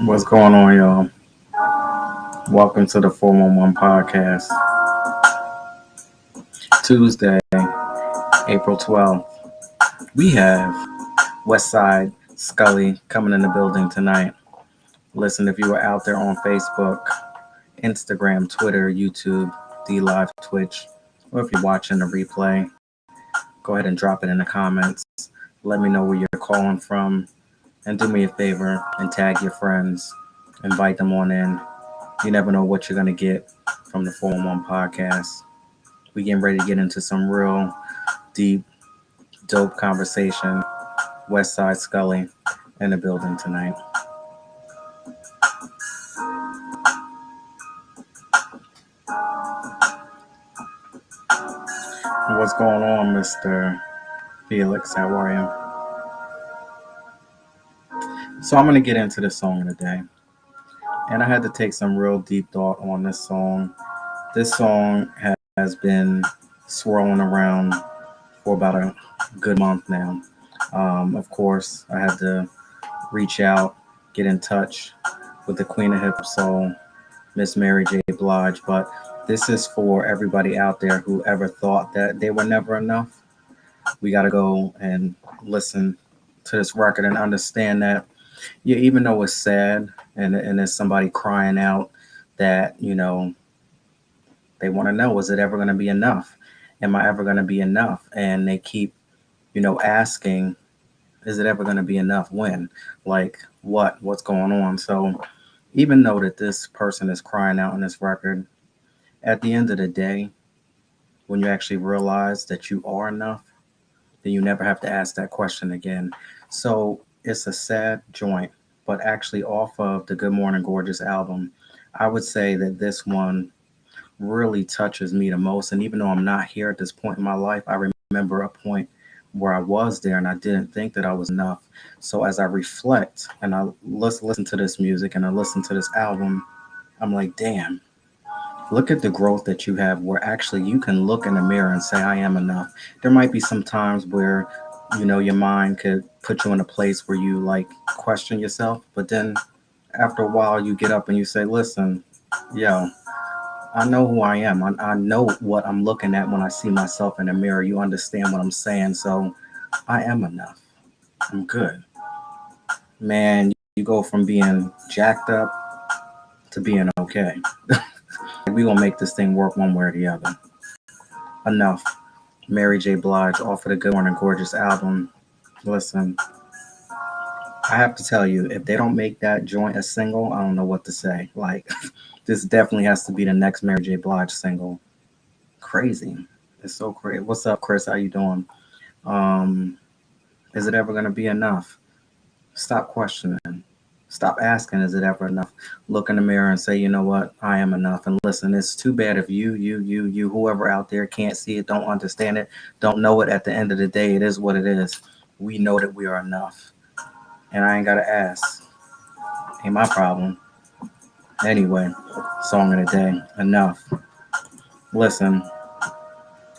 What's going on, y'all? Welcome to the 411 podcast. Tuesday, April 12th. We have Westside Scully coming in the building tonight. Listen, if you are out there on Facebook, Instagram, Twitter, YouTube, DLive, Twitch, or if you're watching the replay, go ahead and drop it in the comments. Let me know where you're calling from. And do me a favor and tag your friends. Invite them on in. You never know what you're going to get from the 411 podcast. We getting ready to get into some real deep, dope conversation. Westside Scully in the building tonight. What's going on, Mr. Felix? How are you? So I'm going to get into the song of the day. And I had to take some real deep thought on this song. This song has been swirling around for about a good month now. Of course, I had to reach out, get in touch with the Queen of Hip Soul, Miss Mary J. Blige. But this is for everybody out there who ever thought that they were never enough. We got to go and listen to this record and understand that, yeah, even though it's sad and there's somebody crying out that, they want to know, is it ever going to be enough? Am I ever going to be enough? And they keep, asking, is it ever going to be enough? When? Like, what? What's going on? So even though that this person is crying out in this record, at the end of the day, when you actually realize that you are enough, then you never have to ask that question again. So it's a sad joint, but actually off of the Good Morning Gorgeous album, I would say that this one really touches me the most. And even though I'm not here at this point in my life, I remember a point where I was there and I didn't think that I was enough. So as I reflect and I listen to this music and I listen to this album, I'm like, damn, look at the growth that you have where actually you can look in the mirror and say, I am enough. There might be some times where, your mind could put you in a place where you like question yourself. But then after a while, you get up and you say, listen, yo, I know who I am. I know what I'm looking at when I see myself in the mirror. You understand what I'm saying. So I am enough. I'm good. Man, you go from being jacked up to being okay. We're going to make this thing work one way or the other. Enough. Mary J. Blige off of the Good Morning Gorgeous album. Listen, I have to tell you, if they don't make that joint a single, I don't know what to say. Like, this definitely has to be the next Mary J. Blige single. Crazy. It's so crazy. What's up, Chris? How you doing? Is it ever going to be enough? Stop questioning. Stop asking, is it ever enough? Look in the mirror and say, you know what? I am enough. And listen, it's too bad if you, whoever out there can't see it, don't understand it, don't know it. At the end of the day, it is what it is. We know that we are enough. And I ain't got to ask. Ain't my problem. Anyway, song of the day. Enough. Listen,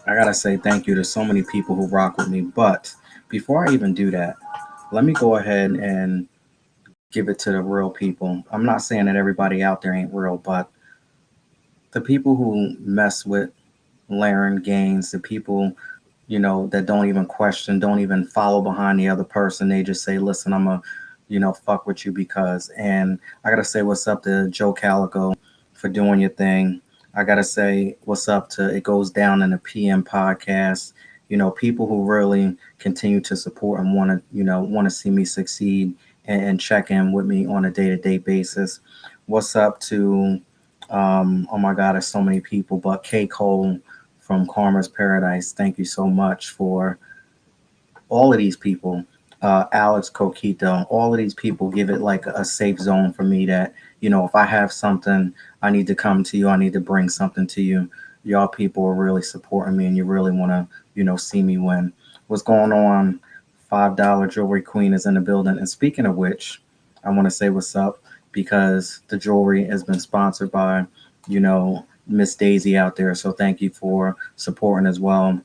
I got to say thank you to so many people who rock with me. But before I even do that, let me go ahead and give it to the real people. I'm not saying that everybody out there ain't real, but the people who mess with Laren Gaines, the people that don't even question, don't even follow behind the other person. They just say, listen, I'm a, fuck with you because. And I got to say what's up to Joe Calico for doing your thing. I got to say what's up to It Goes Down in the PM podcast. People who really continue to support and want to see me succeed and check in with me on a day-to-day basis. What's up to, oh my God, there's so many people, but K. Cole from Karma's Paradise. Thank you so much for all of these people. Alex Coquito, all of these people give it like a safe zone for me that, if I have something, I need to come to you, I need to bring something to you. Y'all people are really supporting me and you really want to, see me win. What's going on? $5 Jewelry Queen is in the building. And speaking of which, I want to say what's up because the jewelry has been sponsored by, Miss Daisy out there. So thank you for supporting as well.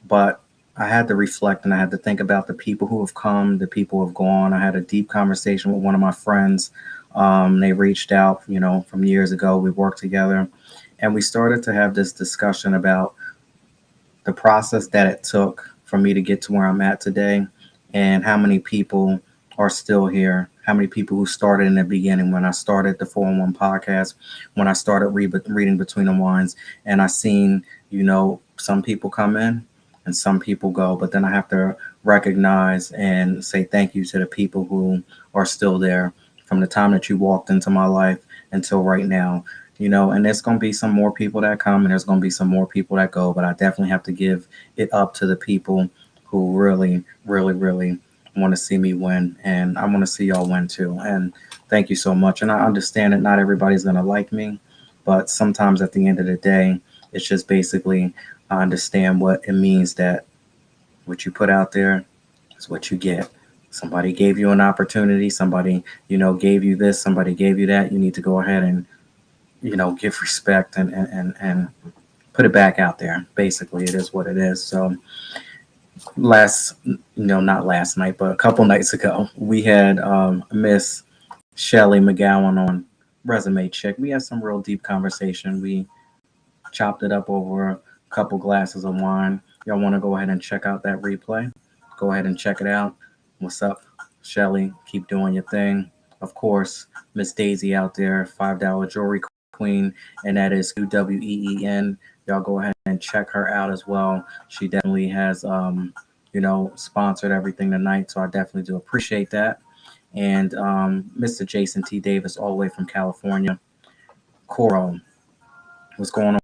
But I had to reflect and I had to think about the people who have come, the people who have gone. I had a deep conversation with one of my friends. They reached out, from years ago. We worked together and we started to have this discussion about the process that it took for me to get to where I'm at today and how many people are still here, how many people who started in the beginning when I started the 411 podcast, when I started reading Between the Lines, and I seen, some people come in and some people go, but then I have to recognize and say thank you to the people who are still there from the time that you walked into my life until right now. And there's going to be some more people that come and there's going to be some more people that go, but I definitely have to give it up to the people who really, really, really want to see me win. And I want to see y'all win too. And thank you so much. And I understand that not everybody's going to like me, but sometimes at the end of the day, it's just basically I understand what it means that what you put out there is what you get. Somebody gave you an opportunity. Somebody, gave you this. Somebody gave you that. You need to go ahead and give respect and put it back out there. Basically, it is what it is. So not last night, but a couple nights ago, we had Miss Shelly McGowan on Resume Check. We had some real deep conversation. We chopped it up over a couple glasses of wine. Y'all want to go ahead and check out that replay? Go ahead and check it out. What's up, Shelly? Keep doing your thing. Of course, Miss Daisy out there, $5 Jewelry Queen, and that is QWEEN. Y'all go ahead and check her out as well. She definitely has, sponsored everything tonight, so I definitely do appreciate that. And Mr. Jason T. Davis, all the way from California. Coral, what's going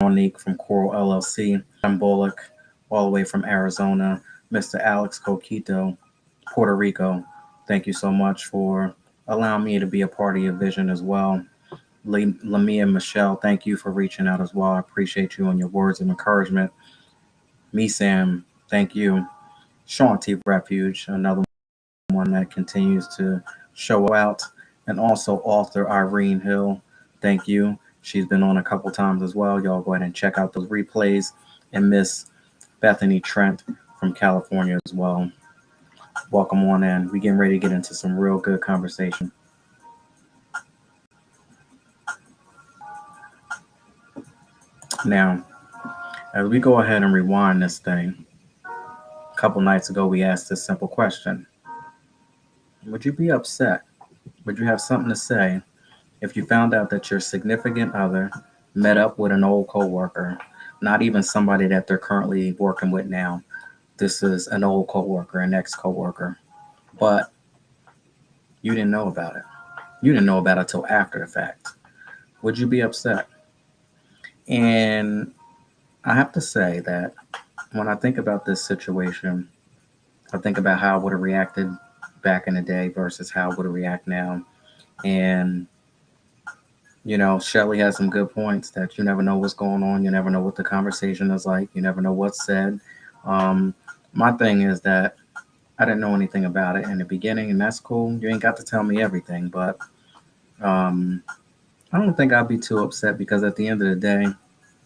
on, Nick from Coral LLC. I'm Bullock, all the way from Arizona. Mr. Alex Coquito, Puerto Rico. Thank you so much for allowing me to be a part of your vision as well. Lamia and Michelle, thank you for reaching out as well. I appreciate you and your words of encouragement. Me, Sam, thank you. Sean T. Refuge, another one that continues to show out. And also author Irene Hill, thank you. She's been on a couple times as well. Y'all go ahead and check out those replays. And Miss Bethany Trent from California as well. Welcome on in. We getting ready to get into some real good conversation. Now, as we go ahead and rewind this thing, a couple nights ago we asked this simple question. Would you be upset? Would you have something to say if you found out that your significant other met up with an old coworker, not even somebody that they're currently working with now? This is an old coworker, an ex-coworker, but you didn't know about it. You didn't know about it till after the fact. Would you be upset? And I have to say that when I think about this situation, I think about how I would have reacted back in the day versus how I would have react now. And Shelly has some good points that you never know what's going on. You never know what the conversation is like. You never know what's said. My thing is that I didn't know anything about it in the beginning, and that's cool. You ain't got to tell me everything, but um, I don't think I'd be too upset because at the end of the day,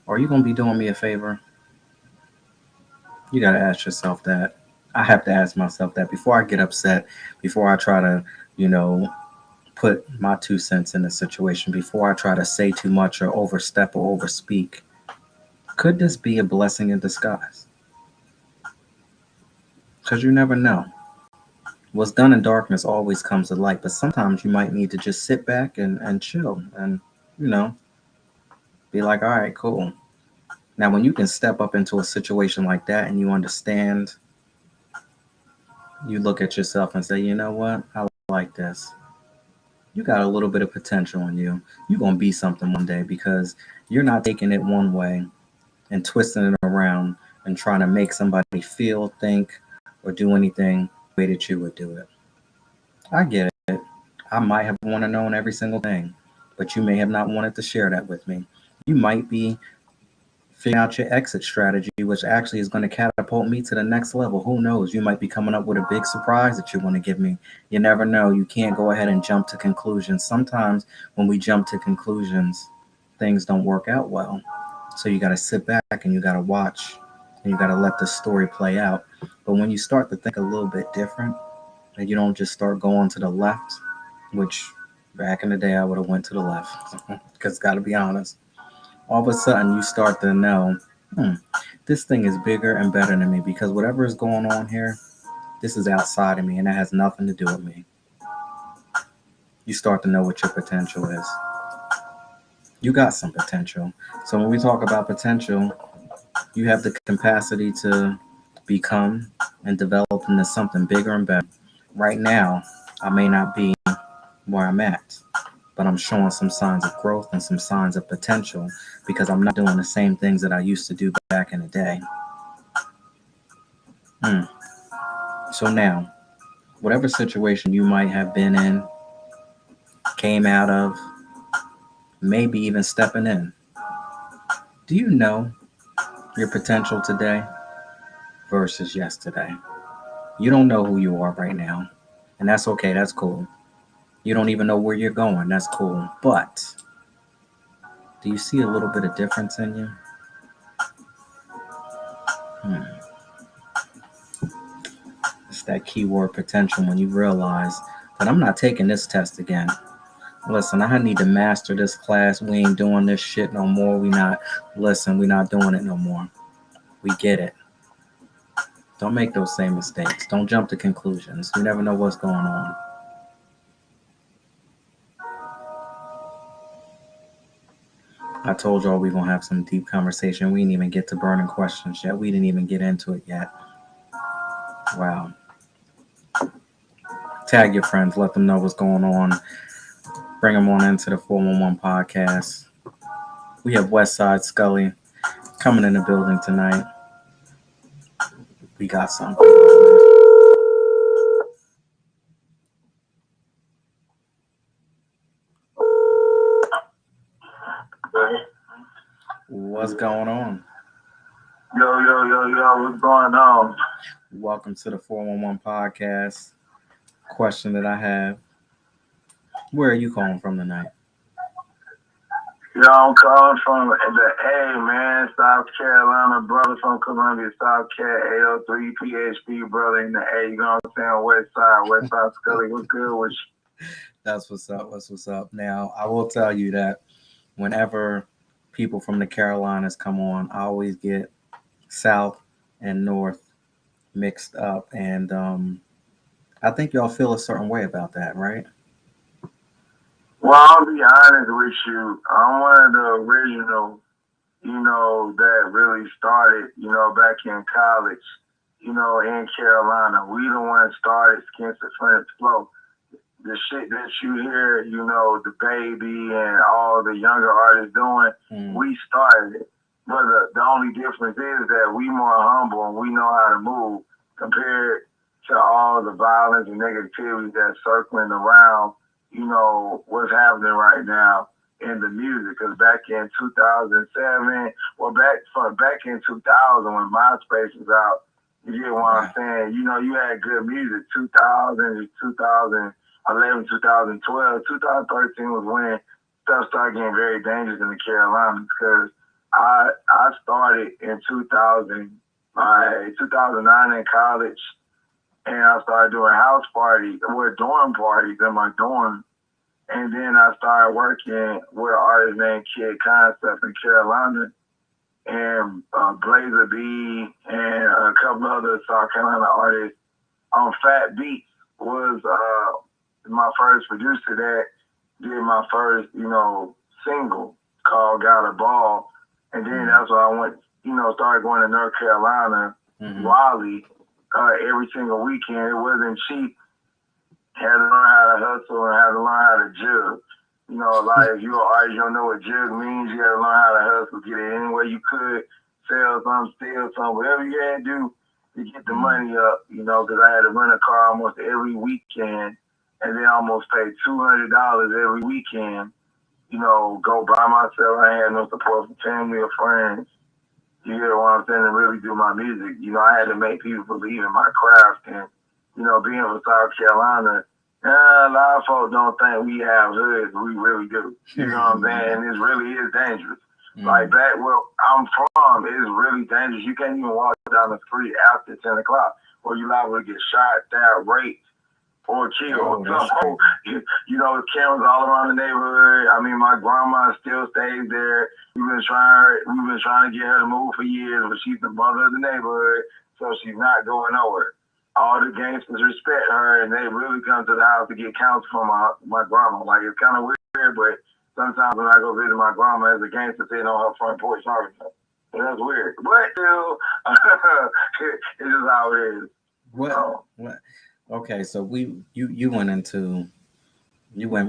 are you going to be doing me a favor? You got to ask yourself that. I have to ask myself that before I get upset, before I try to, put my 2 cents in the situation, before I try to say too much or overstep or overspeak. Could this be a blessing in disguise? because you never know. What's done in darkness always comes to light, but sometimes you might need to just sit back and chill and, you know, be like, all right, cool. Now, when you can step up into a situation like that and you understand, you look at yourself and say, you know what? I like this. You got a little bit of potential in you. You're going to be something one day because you're not taking it one way and twisting it around and trying to make somebody feel, think, or do anything the way that you would do it. I get it. I might have wanted to know every single thing, but you may have not wanted to share that with me. You might be figuring out your exit strategy, which actually is going to catapult me to the next level. Who knows? You might be coming up with a big surprise that you want to give me. You never know. You can't go ahead and jump to conclusions. Sometimes when we jump to conclusions, things don't work out well. So you got to sit back and you got to watch and you got to let the story play out. But when you start to think a little bit different and you don't just start going to the left, which back in the day I would have went to the left because got to be honest, all of a sudden you start to know, hmm, this thing is bigger and better than me because whatever is going on here, this is outside of me and it has nothing to do with me. You start to know what your potential is. You got some potential. So when we talk about potential, you have the capacity to become and develop into something bigger and better. Right now, I may not be where I'm at, but I'm showing some signs of growth and some signs of potential because I'm not doing the same things that I used to do back in the day. Hmm. So now, whatever situation you might have been in, came out of, maybe even stepping in, do you know your potential today versus yesterday? You don't know who you are right now, and that's okay, that's cool. You don't even know where you're going, that's cool. But do you see a little bit of difference in you? Hmm. It's that keyword potential when you realize that I'm not taking this test again. Listen, I need to master this class. We ain't doing this shit no more. We not doing it no more. We get it. Don't make those same mistakes. Don't jump to conclusions. You never know what's going on. I told y'all we gonna have some deep conversation. We didn't even get to burning questions yet. We didn't even get into it yet. Wow. Tag your friends. Let them know what's going on. Bring them on into the 411 podcast. We have Westside Scully coming in the building tonight. We got something. What's going on? Yo, what's going on? Welcome to the 411 podcast. Question that I have: where are you calling from tonight? Yo, I'm calling from the A, man, South Carolina, brother from Columbia, South Cat, AO3 PHP, brother in the A. You know what I'm saying? West Side Scully, what's good with you? That's what's up. That's what's up. Now, I will tell you that whenever people from the Carolinas come on, I always get South and North mixed up, and I think y'all feel a certain way about that, right? Well, I'll be honest with you. I'm one of the original, that really started, back in college, in Carolina. We the ones started Schizophrenic Flow. The shit that you hear, the baby and all the younger artists doing, we started it. But the only difference is that we more humble and we know how to move compared to all the violence and negativity that's circling around, what's happening right now in the music. Because back in 2007, well, back in 2000 when MySpace was out, you get what I'm saying? You had good music. 2000 2011, 2012, 2013 was when stuff started getting very dangerous in the Carolinas because I started in 2009 in college, and I started doing house parties, dorm parties in my dorm. And then I started working with an artist named Kid Concept in Carolina. and Blazer B and a couple other South Carolina artists. Fat Beats was my first producer that did my first, single called Got a Ball. And then that's why I went, started going to North Carolina, Raleigh, every single weekend. It wasn't cheap. Had to learn how to hustle and had to learn how to jug. Like if you're an artist, you don't know what jug means. You got to learn how to hustle, get it any way you could, sell something, steal something, whatever you had to do to get the money up. Because I had to rent a car almost every weekend, and then almost pay $200 every weekend. Go by myself. I had no support from family or friends. You hear what I'm saying? To really do my music. I had to make people believe in my craft. And, being from South Carolina, a lot of folks don't think we have hoods. We really do. You know what I'm saying? And this really is dangerous. Like back where I'm from, it's really dangerous. You can't even walk down the street after 10 o'clock or you liable to get shot, stabbed, raped, or killed. So, there's cameras all around the neighborhood. I mean, my grandma still stays there. We've been trying to get her to move for years, but she's the mother of the neighborhood, so she's not going nowhere. All the gangsters respect her, and they really come to the house to get counsel from my grandma. Like, it's kind of weird, but sometimes when I go visit my grandma, there's a gangster sitting on her front porch talking to her. So that's weird. But still, it's just how it is. What? Okay, so you went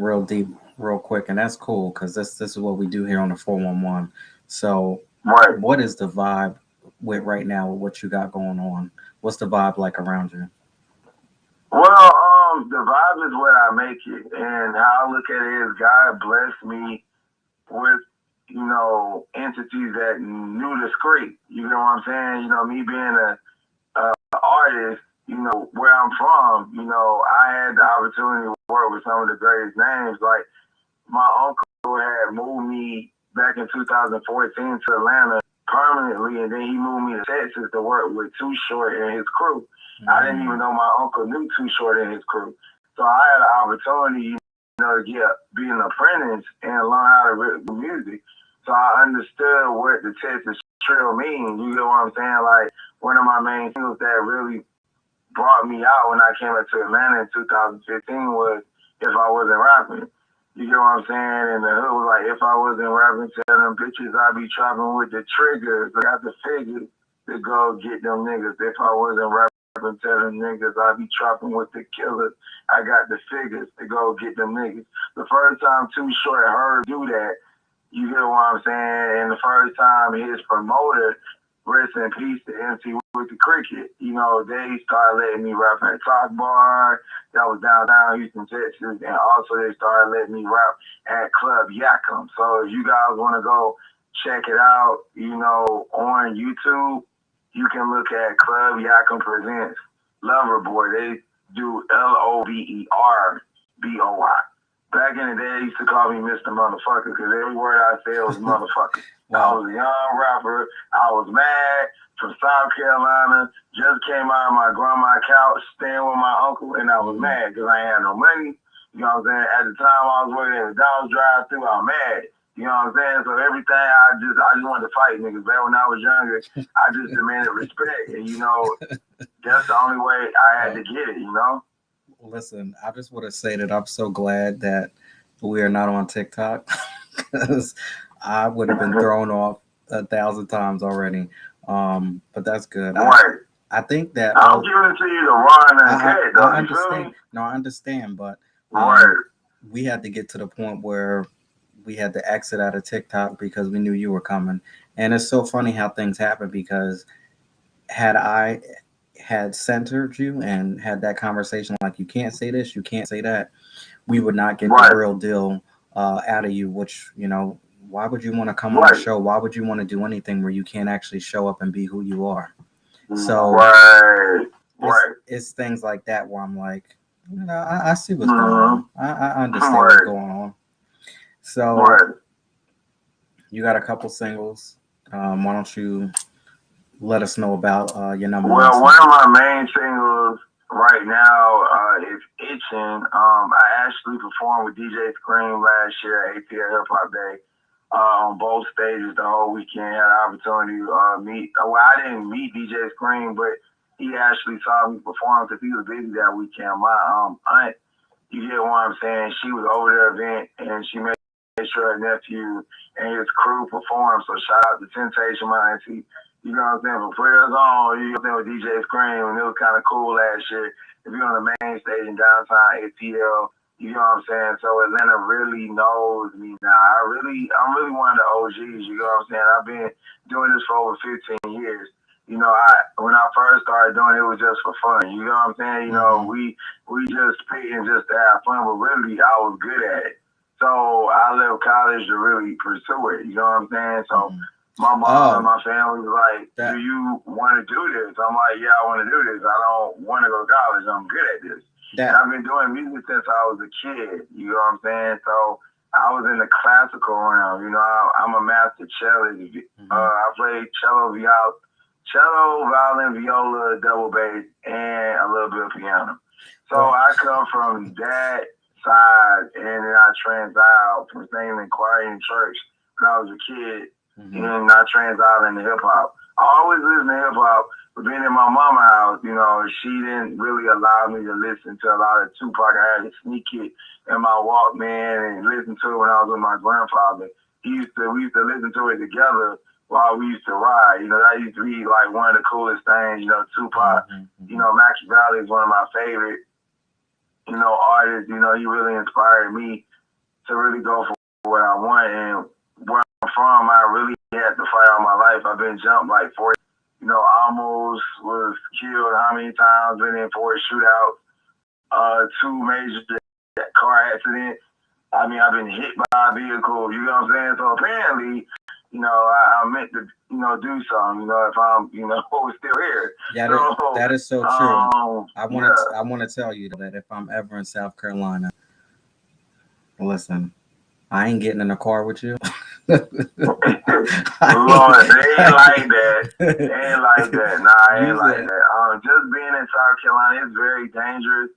real deep, real quick, and that's cool because this is what we do here on the 411. So, Right. what is the vibe with right now? What you got going on? What's the vibe like around you? Well, the vibe is what I make it, and how I look at it is God blessed me with, entities that knew the script. You know what I'm saying? Me being a artist, where I'm from, I had the opportunity to work with some of the greatest names. Like my uncle had moved me back in 2014 to Atlanta permanently, and then he moved me to Texas to work with Too Short and his crew. I didn't even know my uncle knew Too Short and his crew. So I had an opportunity, to be an apprentice and learn how to rip the music. So I understood what the Texas Trill means. You get what I'm saying? Like one of my main singles that really brought me out when I came up to Atlanta in 2015 was If I Wasn't Rapping. You get what I'm saying? And the hood was like, if I wasn't rapping, tell them bitches I'd be trapping with the triggers. I got the figures to go get them niggas. If I wasn't rapping, tell them niggas I'd be trapping with the killers. I got the figures to go get them niggas. The first time Too Short heard do that, you get what I'm saying? And the first time his promoter, rest in peace to MC with the Cricket, they started letting me rap at Talk Bar. That was downtown Houston, Texas. And also they started letting me rap at Club Yakum. So if you guys want to go check it out, on YouTube, you can look at Club Yakum Presents Lover Boy. They do LOVERBOY. Back in the day, they used to call me Mr. Motherfucker because every word I said was motherfucker. Wow. I was a young rapper. I was mad from South Carolina. Just came out of my grandma's couch, staying with my uncle, and I was mad because I ain't had no money. You know what I'm saying? At the time, I was working at McDonald's drive-thru. I was mad. You know what I'm saying? So everything, I just wanted to fight niggas. Back when I was younger, I just demanded respect. And, that's the only way I had to get it. Listen, I just want to say that I'm so glad that we are not on TikTok because I would have been thrown off 1,000 times already. But that's good. Right. I think that I'll give it to you the raw and uncut, though. I understand. No, I understand, but we had to get to the point where we had to exit out of TikTok because we knew you were coming. And it's so funny how things happen because had I had centered you and had that conversation like you can't say this, you can't say that, we would not get the real deal out of you, which, why would you want to come on the show? Why would you want to do anything where you can't actually show up and be who you are? So it's things like that where I'm like, I see what's going on. I understand what's going on. So you got a couple singles. Why don't you let us know about your number one? Well, one of my main singles right now is Itching. I actually performed with DJ Scream last year at ATL Hip Hop Day. on both stages the whole weekend. Had an opportunity to meet. Well, I didn't meet DJ Scream, but he actually saw me perform because he was busy that weekend. My aunt, you get what I'm saying? She was over the event and she made sure her nephew and his crew performed. So shout out to Temptation, my auntie. You know what I'm saying? For put us on, you know what I'm saying, with DJ Scream, and it was kind of cool last year. If you're on the main stage in downtown ATL, you know what I'm saying? So Atlanta really knows me now. I'm really one of the OGs. You know what I'm saying? I've been doing this for over 15 years. You know, when I first started doing it, it was just for fun. You know what I'm saying? You know, Mm-hmm. we just spitting just to have fun, but really I was good at it. So I left college to really pursue it. You know what I'm saying? So Mm-hmm. my mom and Oh, my family was like, "Do that you want to do this?" I'm like, "Yeah, I want to do this. I don't want to go to college. I'm good at this." And that I've been doing music since I was a kid. You know what I'm saying? So I was in the classical realm. You know, I'm a master cellist. mm-hmm. I play cello, violin, viola, double bass, and a little bit of piano. So Well, I come from that side, and then I transiled from singing in choir in church when I was a kid, mm-hmm. and I transiled into hip hop. I always listened to hip hop, but being in my mama's house, you know, she didn't really allow me to listen to a lot of Tupac. I had to sneak it in my Walkman and listen to it when I was with my grandfather. We used to listen to it together while we used to ride. You know, that used to be like one of the coolest things. You know, Tupac. Mm-hmm. You Mm-hmm. know, Mackie Valley is one of my favorite, you know, artists. You know, he really inspired me to really go for what I want. And where I'm from, I really had to fight all my life. I've been jumped like 40, you know, almost was killed how many times, been in 4 shootouts, two major car accidents. I mean, I've been hit by a vehicle, you know what I'm saying? So apparently, you know, I meant to, you know, do something, you know, if I'm, you know, still here. Yeah, So, that is so true. yeah. I want to tell you that if I'm ever in South Carolina, listen, I ain't getting in a car with you. I ain't, Lord, they ain't I like that. They ain't like that. Nah, I you ain't like said, that. Just being in South Carolina is very dangerous.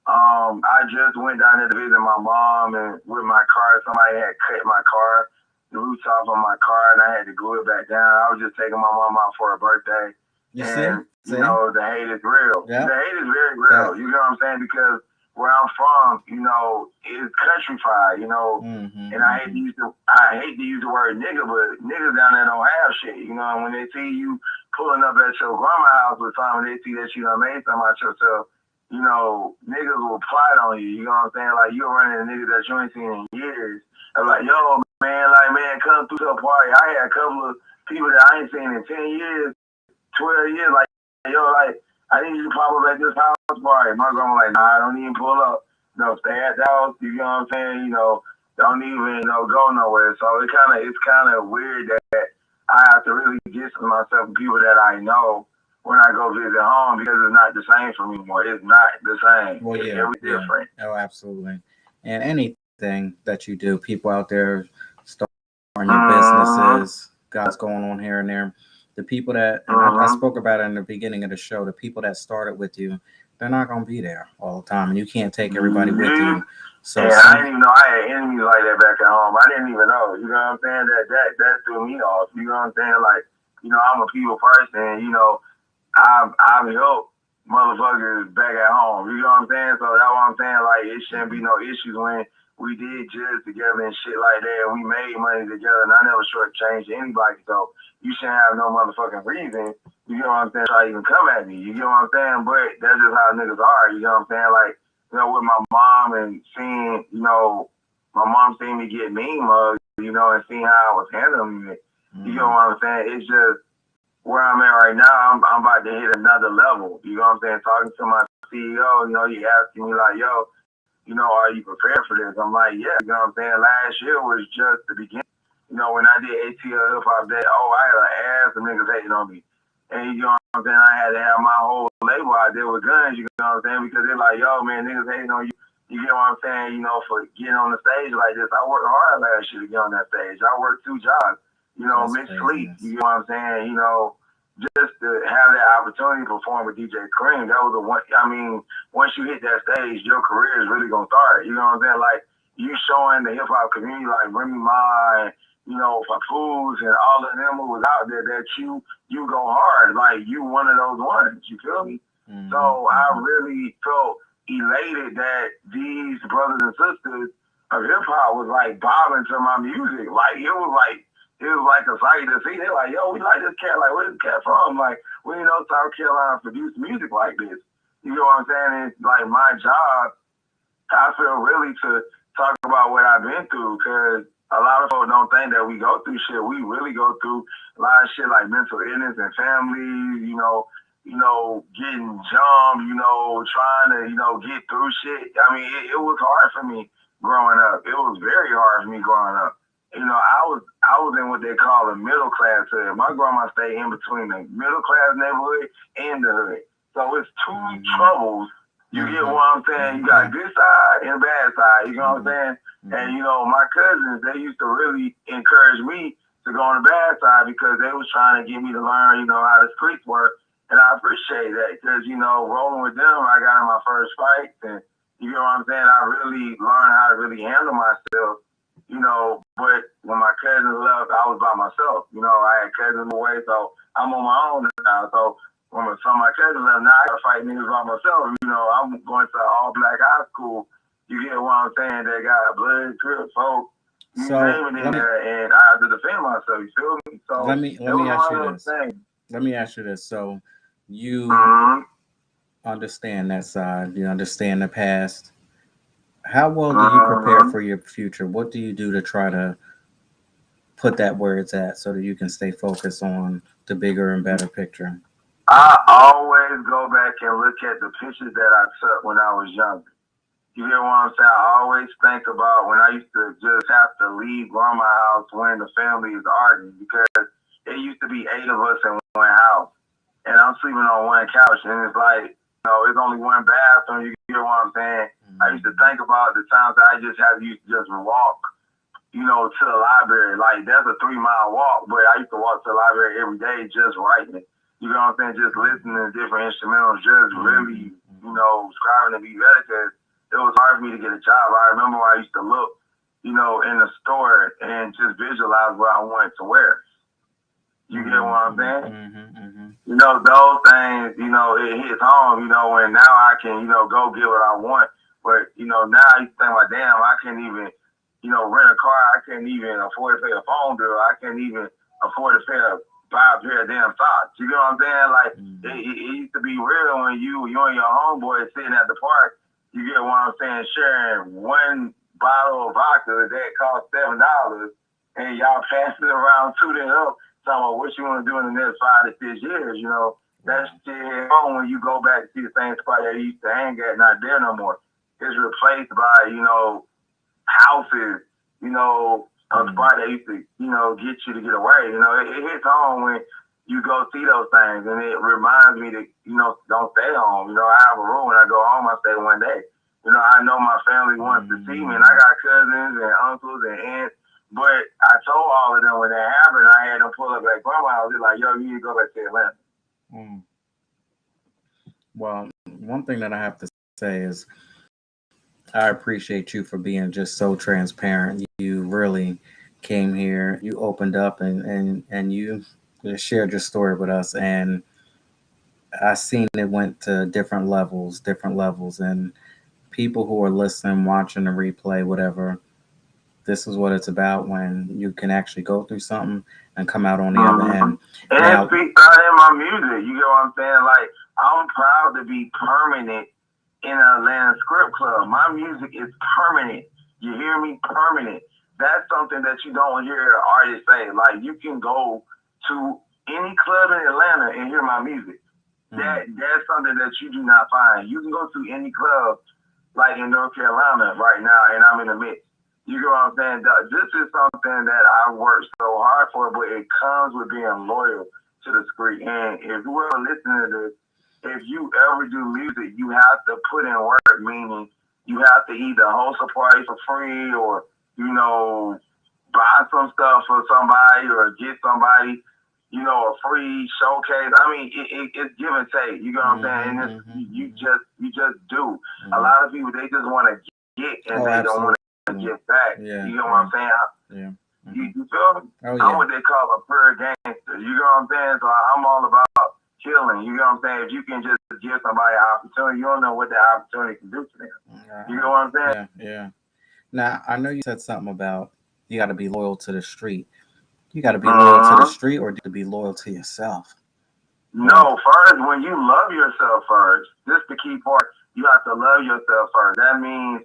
I just went down there to visit my mom, and with my car, somebody had cut my car, the roots off of my car, and I had to glue it back down. I was just taking my mom out for her birthday, you and you see, know the hate is real. The yeah, hate is very that, real. You know what I'm saying? Because where I'm from, you know, is countrified. You know, mm-hmm, and mm-hmm, I hate to use the word nigga, but niggas down there don't have shit. You know, and when they see you pulling up at your grandma's house with something, they see that you done made something out yourself. You know, niggas will plot on you. You know what I'm saying? Like you're running a nigga that you ain't seen in years. I'm like, yo, man, like man, come through to a party. I had a couple of people that I ain't seen in 10 years, 12 years. Like, yo, like I need you to pop up at this house party. My grandma like, nah, I don't even pull up. No, stay at the house. You know what I'm saying? You know, don't even go nowhere. So it's kind of weird that I have to really distance myself from people that I know when I go visit home because it's not the same for me anymore. It's not the same. well, It yeah, was yeah, different. oh, absolutely. And anything that you do, people out there starting your Mm-hmm. businesses, God's going on here and there. The people that, and I Mm-hmm. spoke about it in the beginning of the show, the people that started with you, they're not going to be there all the time, and you can't take everybody with Mm-hmm. you. So And I some, didn't even know I had enemies like that back at home. I didn't even know. You know what I'm saying? That threw me off. You know what I'm saying? Like, you know, I'm a people person. You know, I've helped motherfuckers back at home. You know what I'm saying? So that's what I'm saying. Like it shouldn't be no issues when we did judge together and shit like that. And we made money together, and I never shortchanged anybody. So you shouldn't have no motherfucking reason. You know what I'm saying? Try to even come at me. You know what I'm saying? But that's just how niggas are. You know what I'm saying? Like you know, with my mom and seeing, you know, my mom seeing me get mean mugs, you know, and seeing how I was handling it. You know mm, what I'm saying? It's just where I'm at right now, I'm about to hit another level. You know what I'm saying? Talking to my CEO, you know, he asking me like, yo, you know, are you prepared for this? I'm like, yeah, you know what I'm saying? Last year was just the beginning. You know, when I did ATL Hip Hop Day, oh, I had an ass of niggas hating on me. And you know what I'm saying? I had to have my whole label out there with guns, you know what I'm saying? Because they're like, yo, man, niggas hating on you. You get what I'm saying? You know, for getting on the stage like this. I worked hard last year to get on that stage. I worked 2 jobs, you know, that's mixed sleep. craziness. You get what I'm saying? You know, just to have that opportunity to perform with DJ Cream, that was a one. I mean, once you hit that stage, your career is really gonna start. You know what I'm saying? Like you showing the hip hop community, like Remy Ma, Papoose and all of them who was out there that you go hard. Like you one of those ones, you feel me? Mm-hmm. So I really felt elated that these brothers and sisters of hip hop was like bobbing to my music. It was like a sight to see. They're like, yo, we like this cat. Like, where's this cat from? Like, we know South Carolina produce music like this. You know what I'm saying? It's like my job, I feel really to talk about what I've been through because a lot of folks don't think that we go through shit. We really go through a lot of shit like mental illness and families, getting jumped, trying to, get through shit. I mean, it was hard for me growing up. It was very hard for me growing up. I was in what they call a middle class hood. My grandma stayed in between the middle class neighborhood and the hood. So it's two troubles. You get what I'm saying? You got good side and bad side. You know what I'm saying? And my cousins, they used to really encourage me to go on the bad side because they was trying to get me to learn, how the streets work. And I appreciate that because, rolling with them, I got in my first fight. And you know what I'm saying? I really learned how to really handle myself. But when my cousins left, I was by myself. I had cousins away, so I'm on my own now. So when some of my cousins left, now I gotta fight niggas by myself. I'm going to an all black high school. You get what I'm saying? They got blood, crip, folk, you name it in there, and I have to defend myself. You feel me? So let me ask you this. Let me ask you this. So you understand that side. You understand the past. How well do you prepare for your future? What do you do to try to put that where it's at so that you can stay focused on the bigger and better picture? I always go back and look at the pictures that I took when I was younger. You hear what I'm saying? I always think about when I used to just have to leave grandma's house when the family is arguing because it used to be 8 of us in one house. And I'm sleeping on one couch and it's like, it's only one bathroom. You hear what I'm saying? I used to think about the times that I just had to just walk, to the library. Like that's a 3-mile walk, but I used to walk to the library every day just writing. You know what I'm saying? Just listening to different instrumentals, just really, striving to be better because it was hard for me to get a job. I remember when I used to look, in the store and just visualize what I wanted to wear. You get what I'm saying? Those things, it hits home, and now I can, go get what I want. But, now I used to think, like, damn, I can't even, rent a car. I can't even afford to pay a phone bill. I can't even afford to buy a pair of damn socks. You know what I'm saying? Like, it used to be real when you and your homeboy sitting at the park. You get what I'm saying? Sharing one bottle of vodka that cost $7, and y'all passing it around, tooting up, talking about what you want to do in the next 5 to 6 years. That shit hit home when you go back to see the same spot that you used to hang at, not there no more. It's replaced by, houses, a spot that used to, get you to get away. It hits home when you go see those things, and it reminds me to, don't stay home. I have a rule when I go home, I stay one day. I know my family wants to see me, and I got cousins and uncles and aunts, but I told all of them when that happened, I had them pull up at grandma. I was like, yo, you need to go back to Atlanta. Well, one thing that I have to say is I appreciate you for being just so transparent. You really came here, you opened up and you shared your story with us. And I seen it went to different levels. And people who are listening, watching the replay, whatever, this is what it's about when you can actually go through something and come out on the other end. And it speaks out in my music. You get what I'm saying? Like, I'm proud to be permanent in an Atlanta script club. My music is permanent. You hear me? Permanent. That's something that you don't hear an artist say. Like, you can go to any club in Atlanta and hear my music. That's something that you do not find. You can go to any club, like in North Carolina right now, and I'm in the mix. You get what I'm saying? This is something that I worked so hard for, but it comes with being loyal to the script. And if you ever listen to this, if you ever do music, you have to put in work, meaning you have to either host a party for free or, buy some stuff for somebody or get somebody, a free showcase. I mean, it's give and take. You know what I'm saying? And you just do. A lot of people, they just want to get and they don't want to get back. You know what I'm saying? You feel me? Oh I'm yeah. what they call a pure gangster. You know what I'm saying? So I'm all about killing. You know what I'm saying? If you can just give somebody an opportunity, you don't know what that opportunity can do to them. You know what I'm saying? Yeah, yeah. Now I know you said something about you got to be loyal to the street. You got to be loyal to the Mm-hmm. street, or do you be loyal to yourself? Like, No, first, when you love yourself first, this the key part. You have to love yourself first. That means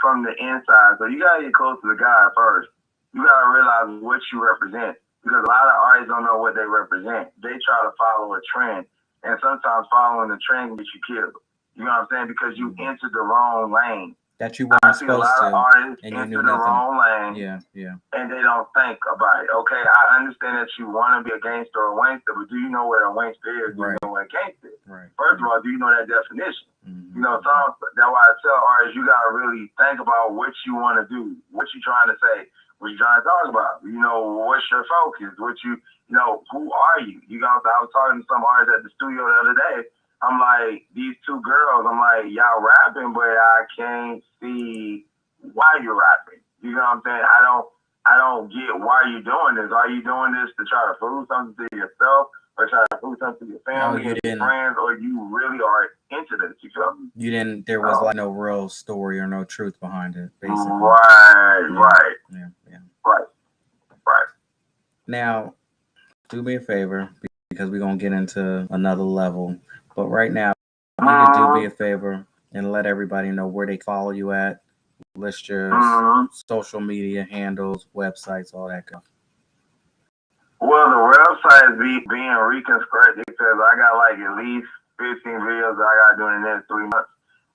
from the inside. So you gotta get close to the God first. You gotta realize what you represent. Because a lot of artists don't know what they represent. They try to follow a trend. And sometimes following the trend gets you killed. You know what I'm saying? Because you entered the wrong lane. that you I weren't see a supposed lot of to, artists and you knew enter the nothing. wrong lane Yeah, yeah. and they don't think about it. Okay, I understand that you want to be a gangster or a wankster, but do you know what a wankster is? Do you Right, know what a gangster is? right. First of all, do you know that definition? You know, Mm-hmm. some that's why I tell artists you gotta really think about what you want to do, what you trying to say, what you trying to talk about. You know, what's your focus? Who are you? You know, I was talking to some artists at the studio the other day. I'm like, these two girls, I'm like, y'all rapping, but I can't see why you're rapping. You know what I'm saying? I don't get why you're doing this. Are you doing this to try to prove something to yourself or try to prove something to your Oh, family you and your didn't. friends, or you really are into this? You feel me? You didn't. There was So, like no real story or no truth behind it, basically. right, Yeah, right, yeah, yeah. right, right. Now, do me a favor because we're gonna get into another level. But right now, if you could do me a Mm-hmm, favor and let everybody know where they follow you at, list your mm-hmm. social media handles, websites, all that stuff. Well, the website is being reconstructed because I got like at least 15 videos that I got doing in the next 3 months.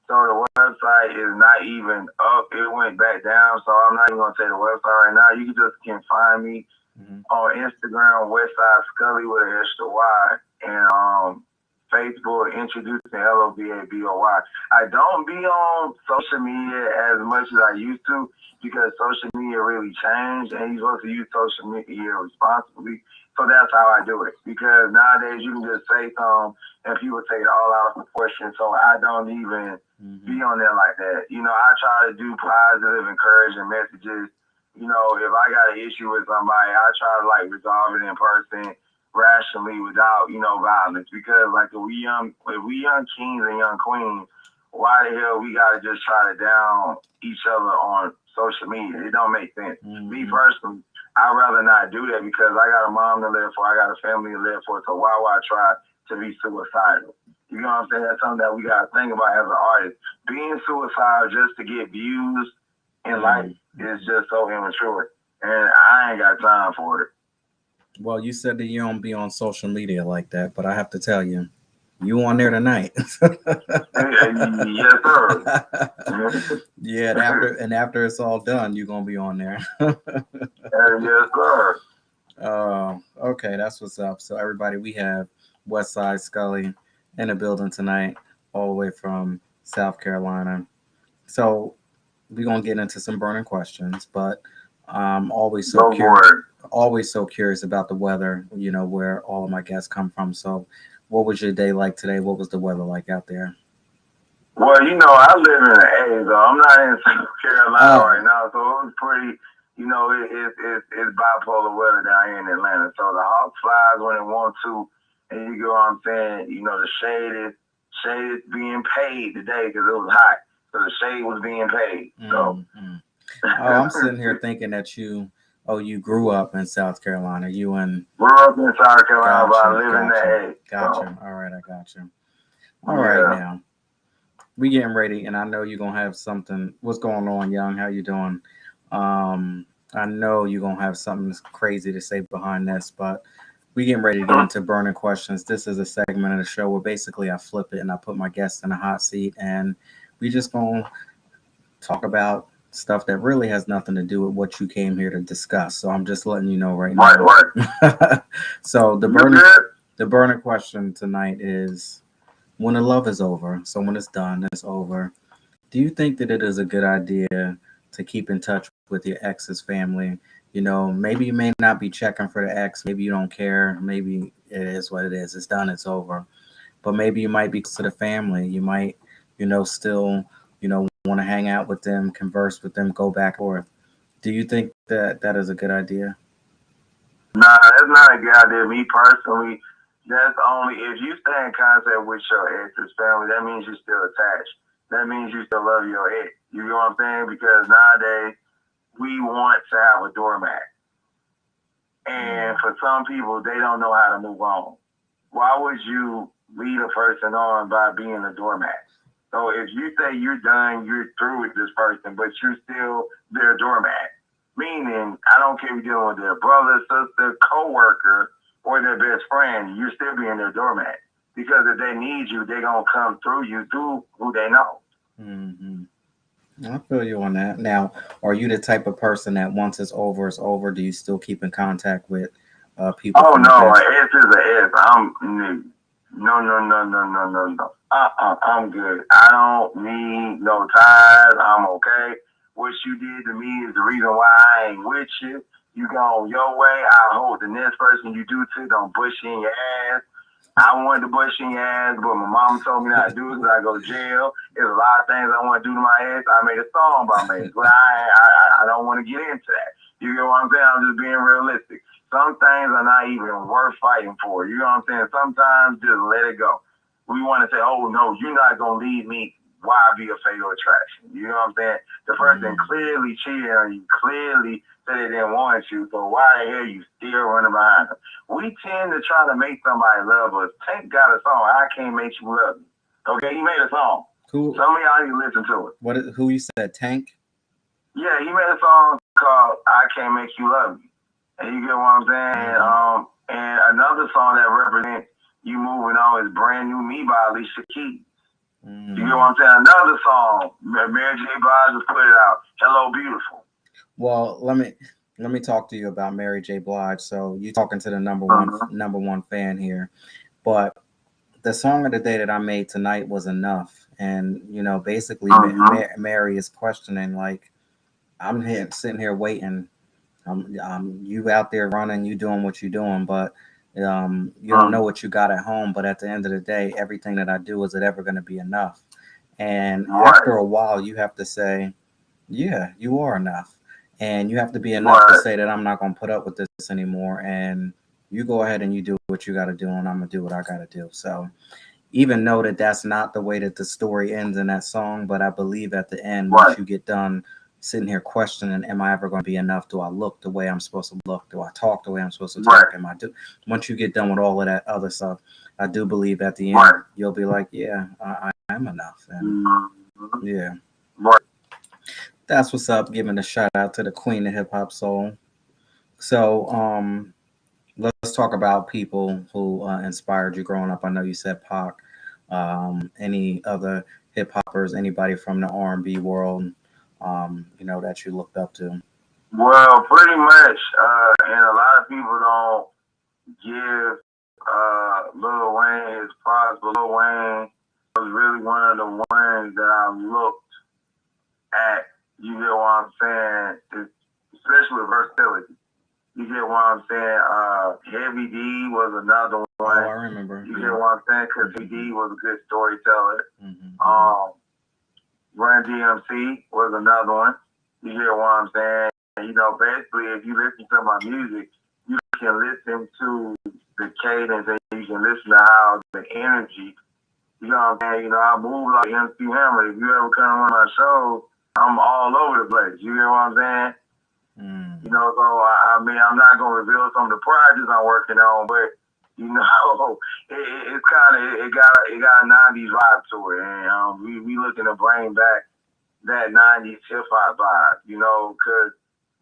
So the website is not even up. It went back down. So I'm not even gonna say the website right now. You can find me Hmm. on Instagram, Westside Scully with an extra Y, and Facebook, Introducing LOVABOY. I don't be on social media as much as I used to because social media really changed, and you're supposed to use social media responsibly. So that's how I do it. Because nowadays you can just say something and people take it all out of proportion. So I don't even Hmm. be on there like that. You know, I try to do positive, encouraging messages. You know, if I got an issue with somebody, I try to like resolve it in person rationally without, violence. Because like if we young kings and young queens, why the hell we gotta just try to down each other on social media? It don't make sense. Me Hmm. personally, I'd rather not do that because I got a mom to live for, I got a family to live for, so why would I try to be suicidal? You know what I'm saying? That's something that we gotta think about as an artist. Being suicidal just to get views in life Hmm. is just so immature. And I ain't got time for it. Well, you said that you don't be on social media like that, but I have to tell you, you on there tonight. Yes, sir. Yeah, and after it's all done, you're gonna be on there. Yes, sir. Okay, that's what's up. So everybody, we have Westside Scully in the building tonight, all the way from South Carolina. So we're gonna get into some burning questions, but I'm Go for it. always so curious about the weather. You know where all of my guests come from. So, what was your day like today? What was the weather like out there? Well, I live in the A, so I'm not in South Carolina Oh, right now, so it was pretty. It's bipolar weather down here in Atlanta. So the hawk flies when it wants to, and you get what I'm saying. The shade is being paid today because it was hot, so the shade was being paid. So mm, mm. Oh, I'm sitting here thinking that you grew up in South Carolina. You and grew up in South Carolina, but I gotcha, live in the gotcha, A. So gotcha. All right, I gotcha. All right, yeah. now we getting ready, and I know you're gonna have something. What's going on, Young? How you doing? Um, I know you're gonna have something crazy to say behind this, but we getting ready to get into burning questions. This is a segment of the show where basically I flip it and I put my guests in a hot seat, and we just gonna talk about stuff that really has nothing to do with what you came here to discuss. So I'm just letting you know right Right, now. right. So the You burning good? the burning question tonight is when the love is over, so when it's done, it's over. Do you think that it is a good idea to keep in touch with your ex's family? Maybe you may not be checking for the ex, maybe you don't care, maybe it is what it is. It's done, it's over. But maybe you might be close to the family. You might, still, want to hang out with them, converse with them, go back and forth. Do you think that that is a good idea? Nah, that's not a good idea. Me personally, that's only if you stay in contact with your ex's family. That means you're still attached. That means you still love your ex. You know what I'm saying? Because nowadays we want to have a doormat, and for some people, they don't know how to move on. Why would you lead a person on by being a doormat? So if you say you're done, you're through with this person, but you're still their doormat, meaning I don't care if you're dealing with their brother, sister, coworker, or their best friend, you're still being their doormat. Because if they need you, they're gonna come through you through who they know. Mm-hmm. I feel you on that. Now, are you the type of person that once it's over, it's over? Do you still keep in contact with people Oh from the no, past? an S is an S. I'm no, no, no, no, no, no, no. I'm good. I don't need no ties. I'm okay. What you did to me is the reason why I ain't with you. You go your way. I hope the next person you do to don't bush in your ass. I wanted to bush in your ass, but my mom told me not to do it because I go to jail. There's a lot of things I want to do to my ass. I made a song about me, but I don't want to get into that. You get what I'm saying? I'm just being realistic. Some things are not even worth fighting for. You know what I'm saying? Sometimes just let it go. We want to say, oh no, you're not gonna leave me. Why be a fatal attraction? You know what I'm saying? The person clearly cheated on you, clearly said they didn't want you, so why the hell you still running behind them? We tend to try to make somebody love us. Tank got a song, I Can't Make You Love Me. Okay, he made a song. Who? Some of y'all need to listen to it. What? Who you said? Tank? Yeah, he made a song called I Can't Make You Love Me. And you get what I'm saying? And another song that represents you moving on is Brand New Me by Alicia Keys. You get what I'm saying? Another song, Mary J. Blige just put it out, Hello Beautiful. Well, let me talk to you about Mary J. Blige. So you talking to the number one fan here, but the song of the day that I made tonight was enough, and basically Mary is questioning like I'm here sitting here waiting. You out there running, you doing what you're doing, but you don't know what you got at home. But at the end of the day, everything that I do, is it ever going to be enough? And after a while, you have to say, yeah, you are enough. And you have to be enough to say that I'm not going to put up with this anymore. And you go ahead and you do what you got to do, and I'm going to do what I got to do. So even though that that's not the way that the story ends in that song, but I believe at the end, once you get done sitting here questioning, am I ever going to be enough? Do I look the way I'm supposed to look? Do I talk the way I'm supposed to talk? Am I do? Once you get done with all of that other stuff, I do believe at the end you'll be like, yeah, I am enough. And yeah, that's what's up. Giving a shout out to the queen of hip hop soul. So let's talk about people who inspired you growing up. I know you said Pac. Any other hip hoppers? Anybody from the R&B world? That you looked up to. Well, pretty much, and a lot of people don't give Lil Wayne his props, but Lil Wayne was really one of the ones that I looked at. You get what I'm saying? Especially with versatility. You get what I'm saying? Heavy D was another one. Oh, I remember. You get what I'm saying? Because Heavy D was a good storyteller. Run DMC was another one. You hear what I'm saying? Basically, if you listen to my music, you can listen to the cadence and you can listen to how the energy. You know what I'm saying? I move like MC Hammer. If you ever come to one of my shows, I'm all over the place. You hear what I'm saying? So I'm not gonna reveal some of the projects I'm working on, but it's kind of it got a '90s vibe to it, and we looking to bring back that '90s hip hop vibe, because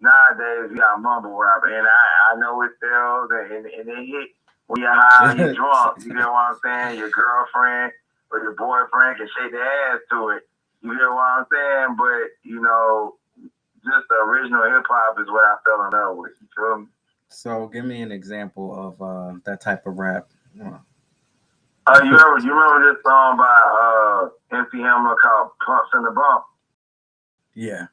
nowadays we got mumble rap, and I know it sells and it hit when you're high, you're drunk. You get what I'm saying? Your girlfriend or your boyfriend can shake their ass to it. You get what I'm saying? But just the original hip hop is what I fell in love with. You feel me? So give me an example of that type of rap. You remember this song by MC Hammer called "Pumps in the Bump"? Yeah.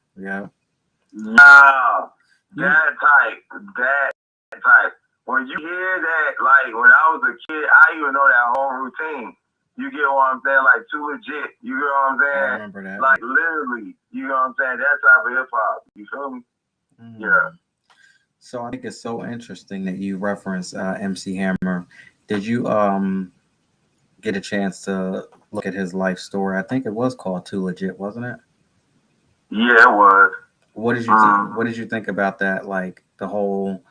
Nah, that type. When you hear that, like when I was a kid, I even know that whole routine. You get what I'm saying? Like too legit. You get what I'm saying? I remember that. Like literally. You know what I'm saying? That type of hip hop. You feel me? Yeah. So I think it's so interesting that you reference MC Hammer. Did you get a chance to look at his life story? I think it was called Too Legit, wasn't it? Yeah, it was. What did you Mm. what did you think about that? Like the whole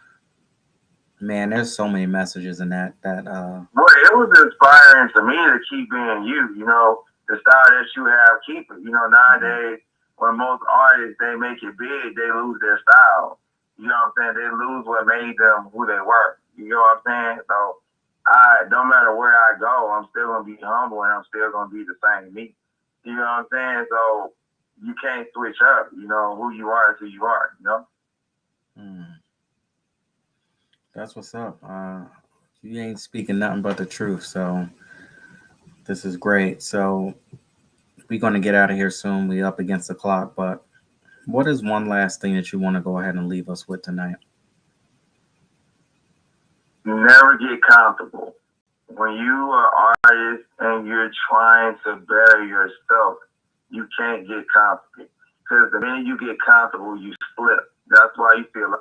man, there's so many messages in that. Well, it was inspiring to me to keep being you. You know, the style that you have, keep it. You know, Mhm. nowadays when most artists they make it big, they lose their style. You know what I'm saying? They lose what made them who they were. You know what I'm saying? So I, no matter where I go, I'm still gonna be humble and I'm still gonna be the same me. You know what I'm saying? So you can't switch up. You know who you are is who you are. You know. Mm, that's what's up. You ain't speaking nothing but the truth, so this is great. So we're gonna get out of here soon. We up against the clock, but what is one last thing that you want to go ahead and leave us with tonight? Never get comfortable. When you are artist and you're trying to better yourself, you can't get comfortable. Because the minute you get comfortable, you slip. That's why you see a lot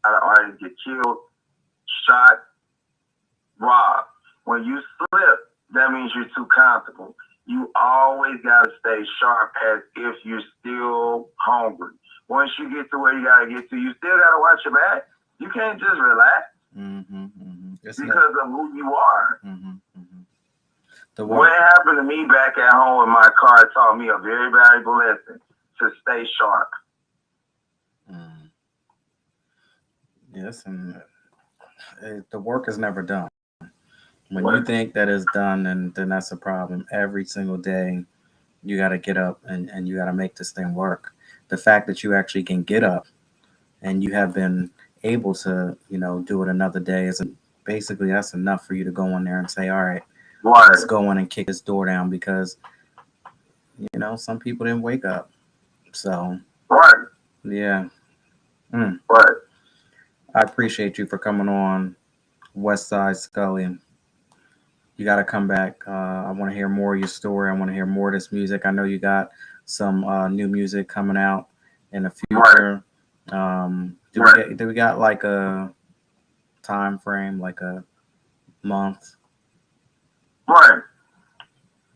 of artists get killed, shot, robbed. When you slip, that means you're too comfortable. You always gotta stay sharp as if you're still hungry. Once you get to where you gotta get to, you still gotta watch your back. You can't just relax Mm-hmm, mm-hmm. It's not. because of who you are. Mm-hmm, mm-hmm. The What work. happened to me back at home with my car taught me a very valuable lesson to stay sharp. Mm, yes, and the work is never done. When you What? think that it's done, then that's a problem. Every single day, you got to get up and you got to make this thing work. The fact that you actually can get up and you have been able to, do it another day is basically that's enough for you to go in there and say, all right, let's Right. go in and kick this door down because, some people didn't wake up. So, Right. yeah. Mm. Right. I appreciate you for coming on, West Side Scully. You got to come back. I want to hear more of your story. I want to hear more of this music. I know you got some new music coming out in the Right. future. Do we Right. get? Do we got like a time frame, like a month? Right.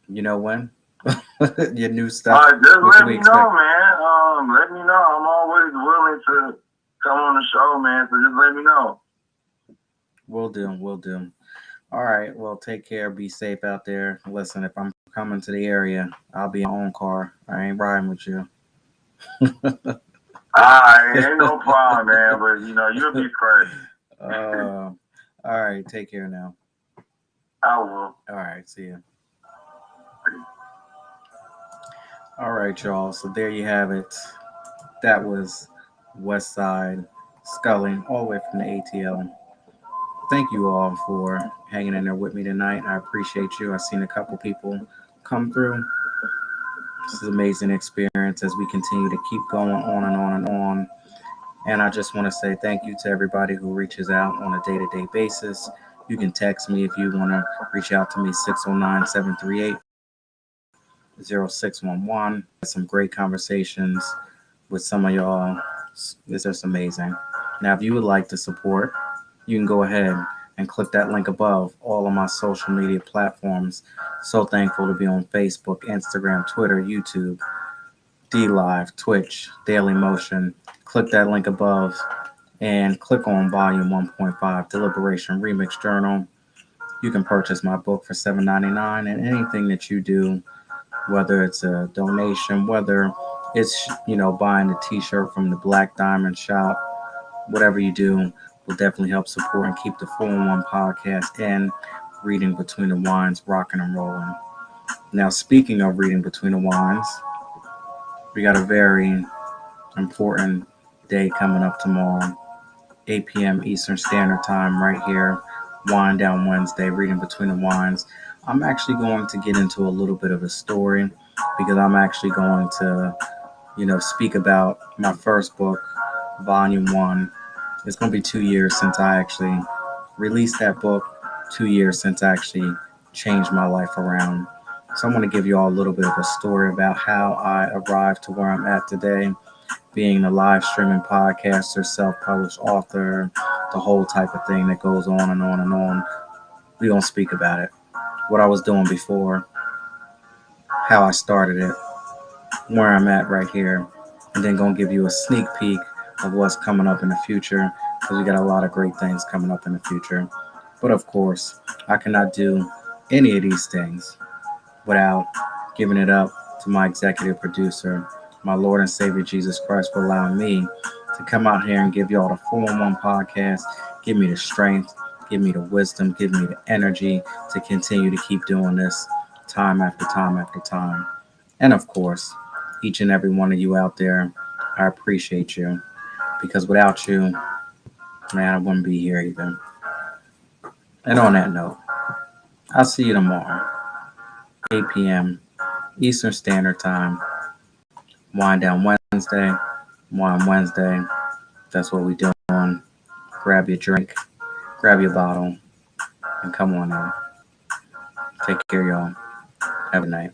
You know when your new stuff? Just What can let we me know, expect? man. Let me know. I'm always willing to come on the show, man. So just let me know. We'll do. We'll do. All right. Well, take care. Be safe out there. Listen, if I'm coming to the area, I'll be in my own car. I ain't riding with you. Ain't no problem, man. But you'll be great. uh, all right. Take care now. I will. All right. See you. All right, y'all. So there you have it. That was West Side Sculling, all the way from the ATL. Thank you all for hanging in there with me tonight. I appreciate you. I've seen a couple people come through. This is an amazing experience as we continue to keep going on and on and on. And I just want to say thank you to everybody who reaches out on a day to day basis. You can text me if you want to reach out to me, 609 738 0611. Had some great conversations with some of y'all. It's just amazing. Now, if you would like to support, you can go ahead and click that link above all of my social media platforms. So thankful to be on Facebook, Instagram, Twitter, YouTube, D Live, Twitch, Daily Motion. Click that link above and click on Volume 1.5 Deliberation Remix Journal. You can purchase my book for $7.99, and anything that you do, whether it's a donation, whether it's buying a T-shirt from the Black Diamond Shop, whatever you do will definitely help support and keep the 411 podcast and Reading Between the Wines rocking and rolling. Now, speaking of Reading Between the Wines, we got a very important day coming up tomorrow, 8 p.m. Eastern Standard Time, right here, Wine Down Wednesday, Reading Between the Wines. I'm actually going to get into a little bit of a story because I'm actually going to, speak about my first book, Volume 1. It's going to be 2 years since I actually released that book, 2 years since I actually changed my life around. So I'm going to give you all a little bit of a story about how I arrived to where I'm at today. being a live streaming podcaster, self published author, the whole type of thing that goes on and on and on. We're going to speak about it. What I was doing before, how I started it, where I'm at right here, and then going to give you a sneak peek of what's coming up in the future because we got a lot of great things coming up in the future. But of course, I cannot do any of these things without giving it up to my executive producer, my Lord and Savior Jesus Christ, for allowing me to come out here and give y'all the 411 podcast, give me the strength, give me the wisdom, give me the energy to continue to keep doing this time after time after time. And of course, each and every one of you out there, I appreciate you because without you, man, I wouldn't be here either. And on that note, I'll see you tomorrow, 8 p.m. Eastern Standard Time. Wind Down Wednesday, Wine Wednesday. That's what we doing. Grab your drink, grab your bottle, and come on out. Take care, y'all. Have a night.